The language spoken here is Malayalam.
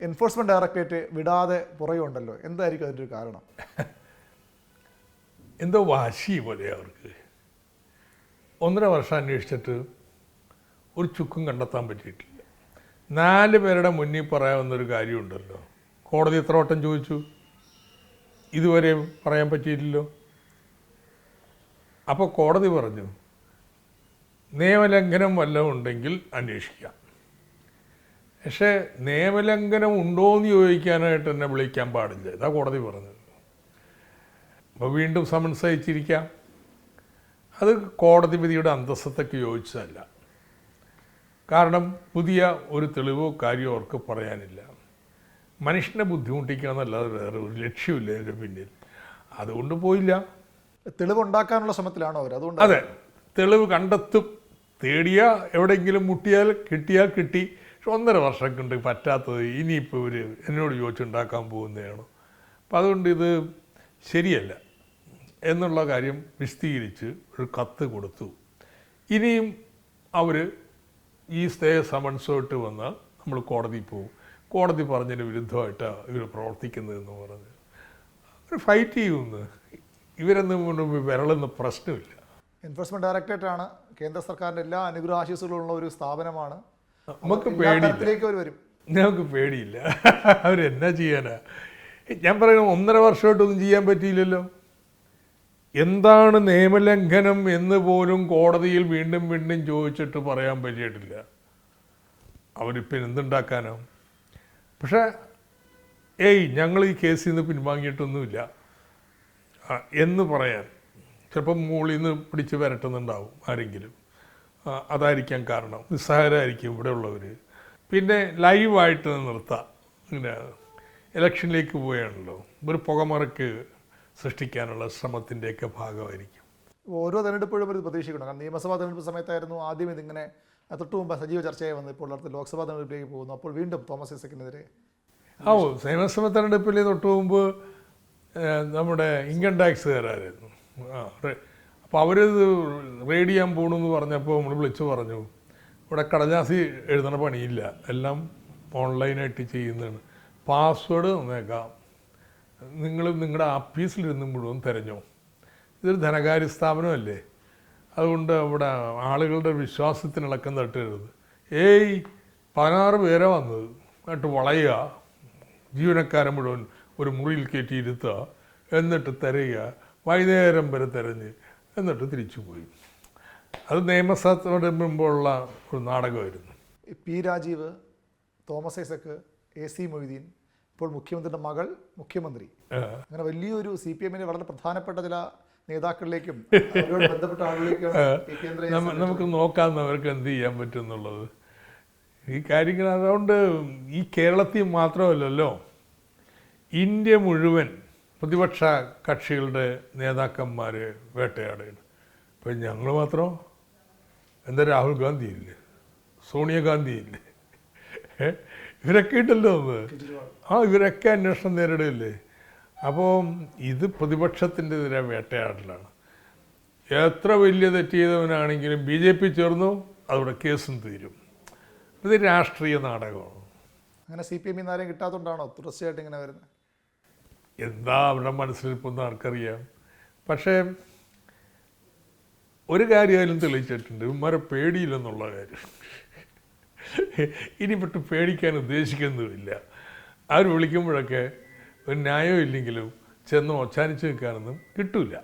എൻഫോഴ്സ്മെന്റ് ഡയറക്ടറേറ്റ് വിടാതെ പുറയുണ്ടല്ലോ, എന്തായിരിക്കും അതിൻ്റെ ഒരു കാരണം? എന്തോ വാശി പോലെ അവർക്ക് 1.5 വർഷം അന്വേഷിച്ചിട്ട് ഒരു ചുക്കും കണ്ടെത്താൻ പറ്റിയിട്ടില്ല. 4 പേരുടെ മുന്നിൽ പറയാവുന്നൊരു കാര്യമുണ്ടല്ലോ, കോടതി എത്ര വട്ടം ചോദിച്ചു, ഇതുവരെ പറയാൻ പറ്റിയില്ലല്ലോ. അപ്പോൾ കോടതി പറഞ്ഞു നിയമലംഘനം വല്ലതും ഉണ്ടെങ്കിൽ അന്വേഷിക്കാം. പക്ഷേ നിയമലംഘനം ഉണ്ടോ എന്ന് ചോദിക്കാനായിട്ട് എന്നെ വിളിക്കാൻ പാടില്ല, ഇതാ കോടതി പറഞ്ഞത്. അപ്പോൾ വീണ്ടും സമൻസ് അയച്ചിരിക്കാം. അത് കോടതി വിധിയുടെ അന്തസ്സത്തൊക്കെ യോജിച്ചതല്ല. കാരണം പുതിയ ഒരു തെളിവോ കാര്യമോ അവർക്ക് പറയാനില്ല. മനുഷ്യനെ ബുദ്ധിമുട്ടിക്കുക എന്നല്ലാതെ വേറെ ഒരു ലക്ഷ്യമില്ല ഇതിൻ്റെ പിന്നിൽ. അതുകൊണ്ട് പോയില്ല. തെളിവുണ്ടാക്കാനുള്ള ശ്രമത്തിലാണോ അവർ? അതുകൊണ്ട് അതെ, തെളിവ് കണ്ടെത്തും. തേടിയ എവിടെയെങ്കിലും മുട്ടിയാൽ കിട്ടിയാൽ കിട്ടി. പക്ഷെ 1.5 വർഷം കൊണ്ട് പറ്റാത്തത് ഇനിയിപ്പോൾ ഇവർ എന്നോട് ചോദിച്ചുണ്ടാക്കാൻ പോകുന്നതാണ്. അപ്പം അതുകൊണ്ട് ഇത് ശരിയല്ല എന്നുള്ള കാര്യം വിശദീകരിച്ച് ഒരു കത്ത് കൊടുത്തു. ഇനിയും അവർ ഈ സ്റ്റേ സമൻസോട്ട് വന്നാൽ നമ്മൾ കോടതി പോകും, കോടതി പറഞ്ഞതിന് വിരുദ്ധമായിട്ടാണ് ഇവർ പ്രവർത്തിക്കുന്നതെന്ന് പറഞ്ഞ് അവർ ഫൈറ്റ് ചെയ്യുമെന്ന്. ഇവരൊന്നും മുൻപ് വിരളുന്ന പ്രശ്നമില്ല. എൻഫോഴ്സ്മെന്റ് ഡയറക്ടറേറ്റ് ആണ് കേന്ദ്ര സർക്കാരിൻ്റെ എല്ലാ അനുഗ്രഹാശിസുകളുള്ള ഒരു സ്ഥാപനമാണ്. നമുക്ക് പേടിയില്ല, വരും. ഞങ്ങൾക്ക് പേടിയില്ല. അവരെന്നാ ചെയ്യാനാ? ഞാൻ പറയുന്നത് 1.5 വർഷമായിട്ടൊന്നും ചെയ്യാൻ പറ്റിയില്ലല്ലോ. എന്താണ് നിയമലംഘനം എന്ന് പോലും കോടതിയിൽ വീണ്ടും വീണ്ടും ചോദിച്ചിട്ട് പറയാൻ പറ്റിയിട്ടില്ല. അവരിപ്പം എന്തുണ്ടാക്കാനോ? പക്ഷേ ഞങ്ങൾ ഈ കേസിൽ നിന്ന് പിൻവാങ്ങിയിട്ടൊന്നുമില്ല എന്ന് പറയാൻ ചിലപ്പം മുകളിൽ നിന്ന് പിടിച്ച് വരട്ടുന്നുണ്ടാവും ആരെങ്കിലും. അതായിരിക്കാം കാരണം. നിസ്സഹായരായിരിക്കും ഇവിടെ ഉള്ളവർ. പിന്നെ ലൈവായിട്ട് നിർത്താം. ഇങ്ങനെ ഇലക്ഷനിലേക്ക് പോയാണല്ലോ, ഒരു പുകമറക്ക് സൃഷ്ടിക്കാനുള്ള ശ്രമത്തിൻ്റെയൊക്കെ ഭാഗമായിരിക്കും. ഓരോ തെരഞ്ഞെടുപ്പോഴും ഒരു പ്രതീക്ഷിക്കണം. കാരണം നിയമസഭാ തെരഞ്ഞെടുപ്പ് സമയത്തായിരുന്നു ആദ്യം ഇതിങ്ങനെ തൊട്ട് മുമ്പ് സജീവ ചർച്ചയായി വന്നു. ഇപ്പോൾ അടുത്ത ലോക്സഭാ തെരഞ്ഞെടുപ്പിലേക്ക് പോകുന്നു. അപ്പോൾ വീണ്ടും തോമസ് ഐസക്കിനെതിരെ നിയമസഭാ തെരഞ്ഞെടുപ്പിൽ തൊട്ട് മുമ്പ് നമ്മുടെ ഇൻകം ടാക്സുകാരായിരുന്നു. അപ്പോൾ അവരിത് റെയ്ഡ് ചെയ്യാൻ പോകണമെന്ന് പറഞ്ഞപ്പോൾ നമ്മൾ വിളിച്ചു പറഞ്ഞു, ഇവിടെ കടലാസി എഴുതണ പണിയില്ല, എല്ലാം ഓൺലൈനായിട്ട് ചെയ്യുന്നതാണ്. പാസ്വേഡ് തന്നേക്കാം, നിങ്ങൾ നിങ്ങളുടെ ആഫീസിലിരുന്ന് മുഴുവൻ തിരഞ്ഞോ. ഇതൊരു ധനകാര്യ സ്ഥാപനമല്ലേ, അതുകൊണ്ട് അവിടെ ആളുകളുടെ വിശ്വാസത്തിനിളക്കം തട്ടരുത്. 16 പേരെ വന്നത് എന്നിട്ട് വളയുക, ജീവനക്കാരെ മുഴുവൻ ഒരു മുറിയിൽ കയറ്റി ഇരുത്തുക, എന്നിട്ട് തിരയുക, വൈകുന്നേരം വരെ തിരഞ്ഞ് എന്നിട്ട് തിരിച്ചു പോയി. അത് നിയമസഭയുടെ മുമ്പുള്ള ഒരു നാടകമായിരുന്നു. പി രാജീവ്, തോമസ് ഐസക്ക്, AC മൊയ്തീൻ, ഇപ്പോൾ മുഖ്യമന്ത്രിയുടെ മകൾ മുഖ്യമന്ത്രി, അങ്ങനെ വലിയൊരു CPM-ന്റെ വളരെ പ്രധാനപ്പെട്ട ചില നേതാക്കളിലേക്കും ബന്ധപ്പെട്ട ആളുകളിലേക്കും നമുക്ക് നോക്കാം അവർക്ക് എന്ത് ചെയ്യാൻ പറ്റും എന്നുള്ളത്. ഈ കാര്യങ്ങൾ അതുകൊണ്ട് ഈ കേരളത്തിൽ മാത്രമല്ലല്ലോ, ഇന്ത്യ മുഴുവൻ പ്രതിപക്ഷ കക്ഷികളുടെ നേതാക്കന്മാർ വേട്ടയാടുകയാണ്. ഇപ്പം ഞങ്ങൾ മാത്രം എന്താ, രാഹുൽ ഗാന്ധി ഇല്ലേ, സോണിയാഗാന്ധി ഇല്ലേ, ഇവരൊക്കെ ഉണ്ടല്ലോ ഒന്ന്. ഇവരൊക്കെ അന്വേഷണം നേരിടില്ലേ. അപ്പോൾ ഇത് പ്രതിപക്ഷത്തിൻ്റെ എതിരെ വേട്ടയാടലാണ്. എത്ര വലിയ തെറ്റ് ചെയ്തവനാണെങ്കിലും BJP ചേർന്നു അതോടെ കേസും തീരും. ഇത് രാഷ്ട്രീയ നാടകമാണ്. അങ്ങനെ CPM ആരെയും കിട്ടാത്തതുകൊണ്ടാണോ തുടർച്ചയായിട്ട് ഇങ്ങനെ വരുന്നത്? എന്താ അവരുടെ മനസ്സിലിരിപ്പൊന്നും ആർക്കറിയാം. പക്ഷേ ഒരു കാര്യമായാലും തെളിയിച്ചിട്ടുണ്ട്, ഇവന്മാരെ പേടിയില്ലെന്നുള്ള കാര്യം. ഇനി പെട്ട് പേടിക്കാൻ ഉദ്ദേശിക്കുന്നുമില്ല. അവർ വിളിക്കുമ്പോഴൊക്കെ ഒരു ന്യായം ഇല്ലെങ്കിലും ചെന്ന് ഒച്ചാനിച്ച് നിൽക്കാനൊന്നും കിട്ടില്ല.